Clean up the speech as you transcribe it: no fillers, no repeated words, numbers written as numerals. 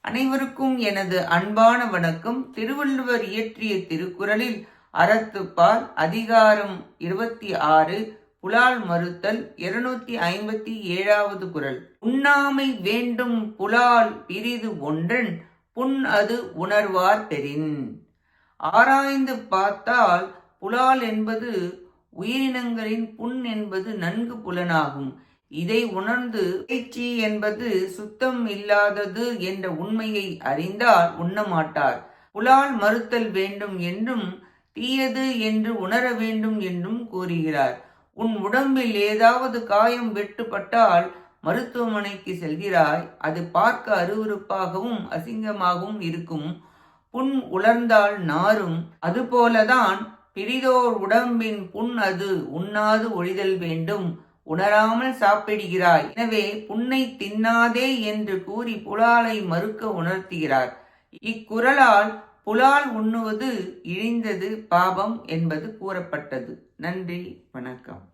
அனைவருக்கும் எனது அன்பான வணக்கம். திருவள்ளுவர் இயற்றிய திருக்குறளில் அறத்துப்பால் அதிகாரம் 26 புலால் மறுத்தல் 257வது குறள். உண்ணாமை வேண்டும் புலால் பிரிது ஒன்றன் புண் அது உணர்வார் பெறின். ஆராய்ந்து பார்த்தால் புலால் என்பது உயிரினங்களின் புண் என்பது நன்கு புலனாகும். இதை உணர்ந்து பேச்சு என்பது சுத்தம் இல்லாதது என்ற உண்மையை அறிந்தால் உண்ணமாட்டார். புலால் மறுத்தல் வேண்டும் என்றும் தீயது என்று உணர வேண்டும் என்றும் கூறுகிறார். உன் உடம்பில் ஏதாவது காயம் வெட்டுப்பட்டால் மருத்துவமனைக்கு செல்கிறாய். அது பார்க்க அருவருப்பாகவும் அசிங்கமாகவும் இருக்கும். புண் உலர்ந்தால் நாரும். அதுபோலதான் பிரிதோர் உடம்பின் புண் அது உண்ணாது ஒழிதல் வேண்டும். உணராமல் சாப்பிடுகிறாய், எனவே புண்ணை தின்னாதே என்று கூறி புலாலை மறுக்க உணர்த்துகிறார். இக்குறளால் புலால் உண்ணுவது இழிந்தது, பாபம் என்பது கூறப்பட்டது. நன்றி, வணக்கம்.